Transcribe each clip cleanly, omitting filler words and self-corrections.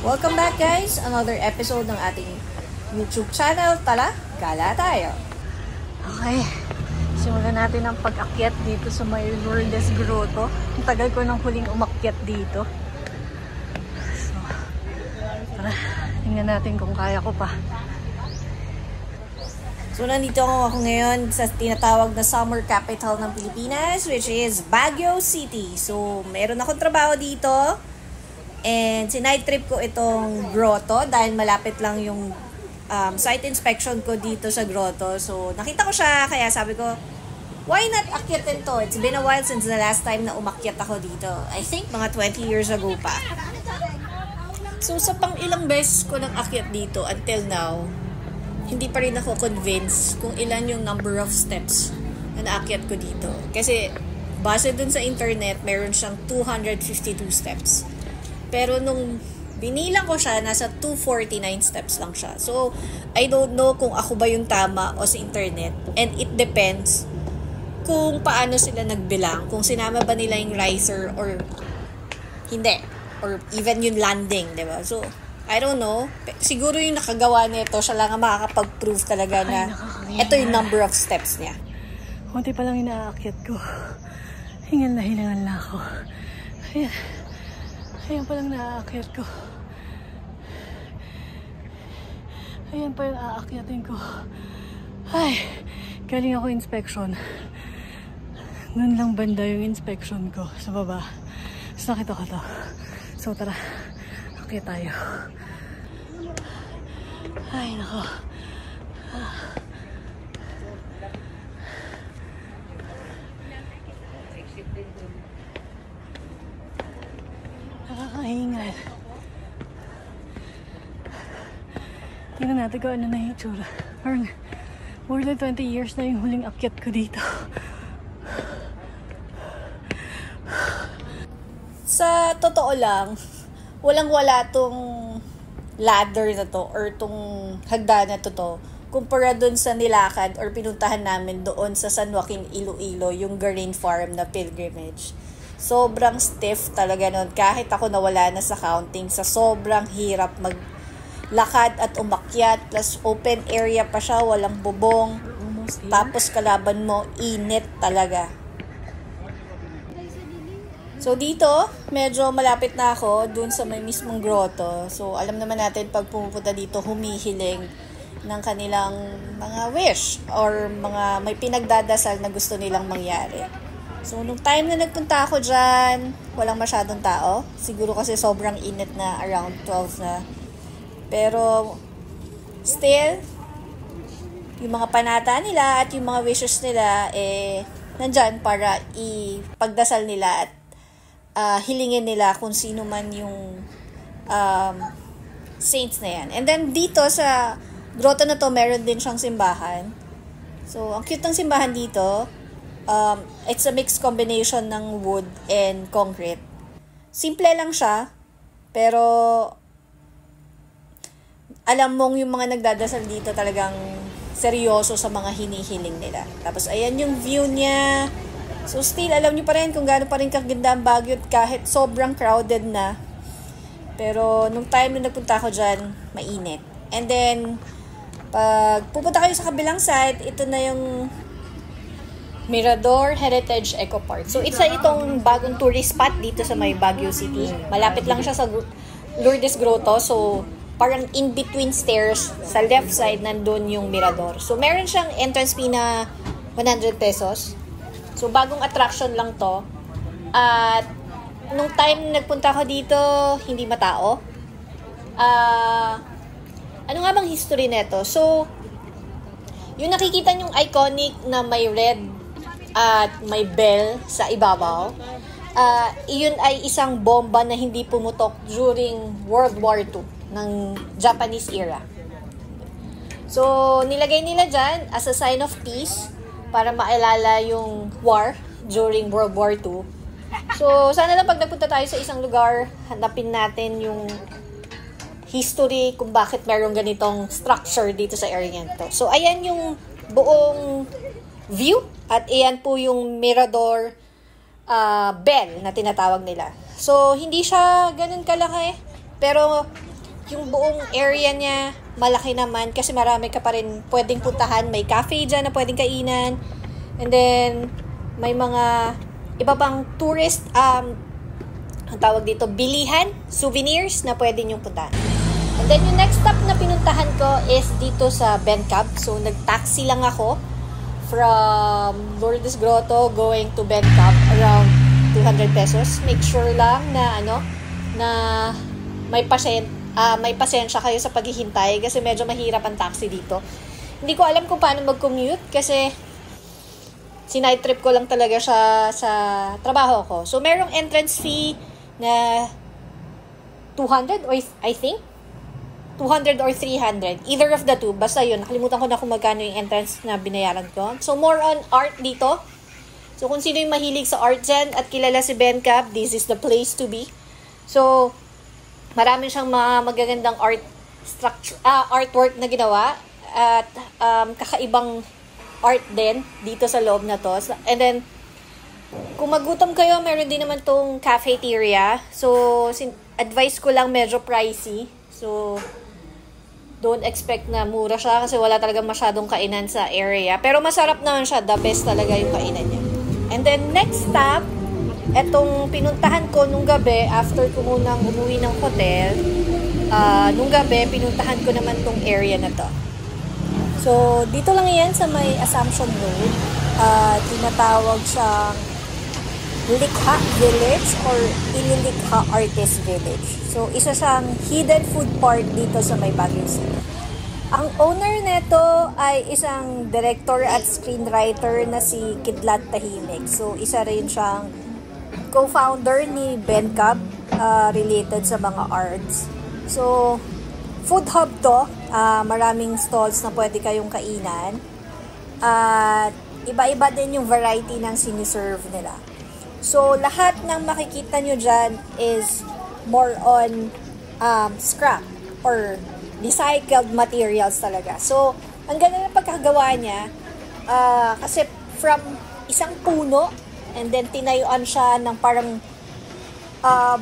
Welcome back guys! Another episode ng ating YouTube channel. Tara, gala tayo! Okay, simulan natin ang pag-akyat dito sa may Lourdes Grotto. Ang tagal ko nang huling umakyat dito. So, tara, tingnan natin kung kaya ko pa. So, nandito ako ngayon sa tinatawag na summer capital ng Pilipinas, which is Baguio City. So, meron akong trabaho dito. And sinight trip ko itong grotto dahil malapit lang yung site inspection ko dito sa grotto. So, nakita ko siya, kaya sabi ko, why not akyatin to? It's been a while since the last time na umakyat ako dito. I think mga 20 years ago pa. So, sa pang ilang beses ko nang akyat dito until now, hindi pa rin ako convinced kung ilan yung number of steps na naakyat ko dito. Kasi, base dun sa internet, meron siyang 252 steps. Pero nung binilang ko siya, nasa 249 steps lang siya. So, I don't know kung ako ba yung tama o sa internet. And it depends kung paano sila nagbilang. Kung sinama ba nila yung riser or hindi. Or even yung landing, diba? So, I don't know. Siguro yung nakagawa nito, siya lang ang makakapag-prove talaga na ito yung number of steps niya. Kunti pa lang inaakyat ko. Hingal na ako. Ayan pa lang naaakyat ko. Ayan pa yung aakyatin ko. Ay, galing ako inspection. Noon lang banda yung inspection ko sa baba. Tapos nakita ko to. So tara, akyat tayo. Ay, nako. Nakakahingal. Tingnan natin kung ano na yung itsura. More than 20 years na yung huling akyat ko dito. Sa totoo lang, walang-wala tong ladder na to or tong hagdan na to kumpara dun sa nilakad or pinuntahan namin doon sa San Joaquin, Iloilo, yung Garin Farm na pilgrimage. Sobrang stiff talaga nun. Kahit ako nawala na sa counting, sa sobrang hirap maglakad at umakyat. Plus open area pa siya, walang bubong. Tapos kalaban mo, init talaga. So dito, medyo malapit na ako dun sa may mismong grotto. So alam naman natin pag pumupunta dito, humihiling ng kanilang mga wish or mga may pinagdadasal na gusto nilang mangyari. So, nung time na nagpunta ako dyan, walang masyadong tao. Siguro kasi sobrang init na, around 12 na. Pero, still, yung mga panata nila at yung mga wishes nila, nandyan para ipagdasal nila at hilingin nila kung sino man yung saints na yan. And then, dito sa grotto na to, meron din siyang simbahan. So, ang cute ng simbahan dito. It's a mixed combination ng wood and concrete. Simple lang siya, pero alam mong yung mga nagdadasal dito talagang seryoso sa mga hinihiling nila. Tapos ayan yung view niya. So still, alam niyo pa rin kung gaano pa rin kaganda ang Baguio kahit sobrang crowded na. Pero nung time na nagpunta ako dyan, mainit. And then, pag pupunta kayo sa kabilang side, ito na yung Mirador Heritage Eco Park. So, itong bagong tourist spot dito sa may Baguio City. Malapit lang siya sa Lourdes Grotto. So, parang in between stairs, sa left side, nandun yung Mirador. So, meron siyang entrance fee na 100 pesos. So, bagong attraction lang to. At, nung time nagpunta ko dito, hindi matao. Ano nga bang history neto? So, yung nakikita yung iconic na may red at may bell sa ibabaw, iyon ay isang bomba na hindi pumutok during World War II ng Japanese era. So, nilagay nila dyan as a sign of peace para maalala yung war during World War II. So, sana lang pag nagpunta tayo sa isang lugar, hanapin natin yung history kung bakit merong ganitong structure dito sa area nito. So, ayan yung buong view. At iyan po yung Mirador bell na tinatawag nila. So, hindi siya ganun kalaki. Pero, yung buong area niya, malaki naman kasi marami ka pa rin pwedeng puntahan. May cafe dyan na pwedeng kainan. And then, may mga iba pang tourist, ang tawag dito, bilihan, souvenirs na pwede niyong puntahan. And then, yung next stop na pinuntahan ko is dito sa Bencab. So, nag-taxi lang ako from Lourdes Grotto going to Bencab, around 200 pesos. Make sure lang na may pasensya kayo sa paghihintay kasi medyo mahirap ang taxi dito. Hindi ko alam kung paano mag-commute kasi sinight trip ko lang talaga siya sa trabaho ko. So, merong entrance fee na 200 or I think 200 or 300. Either of the two. Basta yun. Nakalimutan ko na kung magkano yung entrance na binayaran ko. So, more on art dito. So, kung sino yung mahilig sa art dyan at kilala si Bencab, this is the place to be. So, marami siyang mga magagandang artwork na ginawa at kakaibang art din dito sa loob na to. And then, kung magutom kayo, meron din naman tong cafeteria. So, advice ko lang medyo pricey. So, don't expect na mura siya kasi wala talaga masyadong kainan sa area. Pero masarap naman siya. The best talaga yung kainan niya. And then, next stop, etong pinuntahan ko nung gabi, after ko munang umuwi ng hotel, nung gabi, pinuntahan ko naman tong area na to. So, dito lang yan sa may Assumption Road. Tinatawag siyang Likha Village or Ililikha Artist Village. So, isa siyang hidden food park dito sa may Baguio City. Ang owner nito ay isang director at screenwriter na si Kidlat Tahimik. So, isa rin siyang co-founder ni Bencab related sa mga arts. So, food hub to. Maraming stalls na pwede kayong kainan. At iba-iba din yung variety ng siniserve nila. So, lahat ng makikita nyo dyan is more on scrap or recycled materials talaga. So, ang ganda ng pagkagawa niya kasi from isang puno and then tinayuan siya ng parang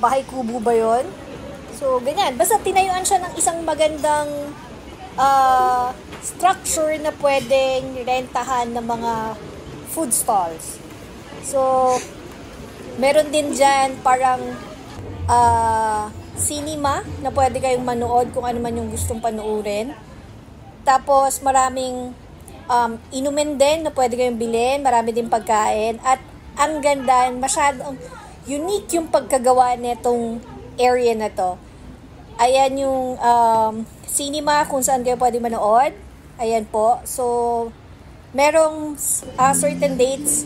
bahay kubo ba yun? So, ganyan. Basta tinayuan siya ng isang magandang structure na pwedeng rentahan ng mga food stalls. So, meron din dyan parang cinema na pwede kayong manood kung ano man yung gustong panoorin. Tapos maraming inumin din na pwede kayong bilhin. Marami din pagkain. At ang ganda, masyadong unique yung pagkagawa nitong area na to. Ayan yung cinema kung saan kayo pwede manood. Ayan po. So, merong certain dates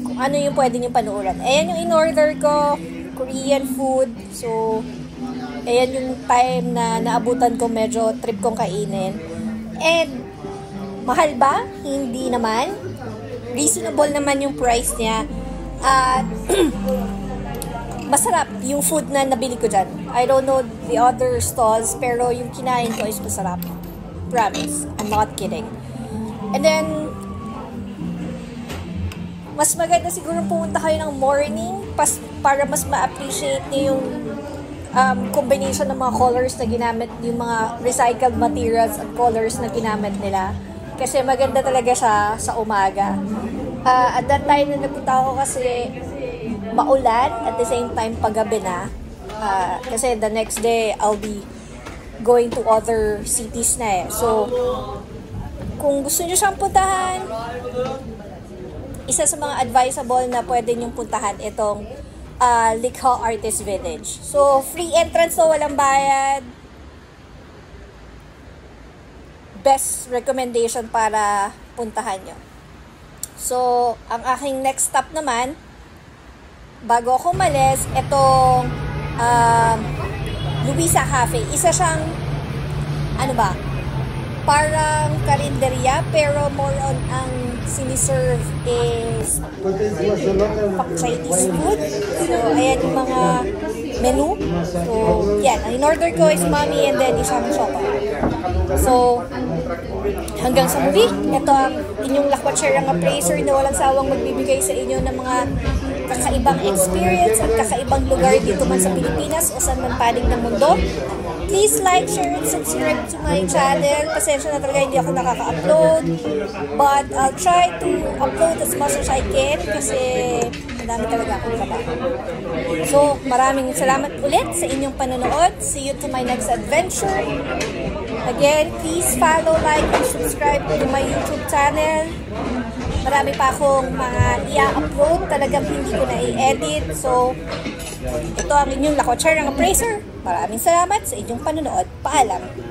kung ano yung pwede nyo panoorin. Ayan yung in-order ko, Korean food. So, ayan yung time na naabutan ko, medyo trip kong kainin. And, mahal ba? Hindi naman. Reasonable naman yung price niya. At, masarap yung food na nabili ko dyan. I don't know the other stalls, pero yung kinain ko is masarap. Promise. I'm not kidding. And then, mas maganda siguro pumunta kayo ng morning para mas ma-appreciate niyo yung combination ng mga colors na ginamit, yung mga recycled materials at colors na ginamit nila. Kasi maganda talaga siya sa umaga. At that time na nagpunta ako kasi maulan, at the same time paggabi na. Kasi the next day, I'll be going to other cities na eh. So, kung gusto nyo siyang puntahan, isa sa mga advisable na pwede nyong puntahan itong Likha Artist Village. So, free entrance to, walang bayad. Best recommendation para puntahan nyo. So, ang aking next stop naman, bago ako umalis, itong Luisa Cafe. Isa siyang, parang karinderya, pero more on ang siniserve is Chinese food. So, ayan yung mga menu. So, yan. Ang in-order ko is mami and then isang chocolate. So, hanggang sa muli, ito ang inyong lakwatserang appraiser na walang sawang magbibigay sa inyo ng mga kakaibang experience at kakaibang lugar dito man sa Pilipinas o saan man panig ng mundo. please like, share, and subscribe to my channel. Pasensya na talaga hindi ako nakaka-upload. But I'll try to upload as much as I can kasi madami talaga akong trabaho. So, maraming salamat ulit sa inyong panonood. See you to my next adventure. Again, please follow, like, and subscribe to my YouTube channel. Marami pa akong mga i-upload. Talagang hindi ko na i-edit. So, ito ang inyong Lakotsar ng Appraiser. Maraming salamat sa inyong panonood. Paalam!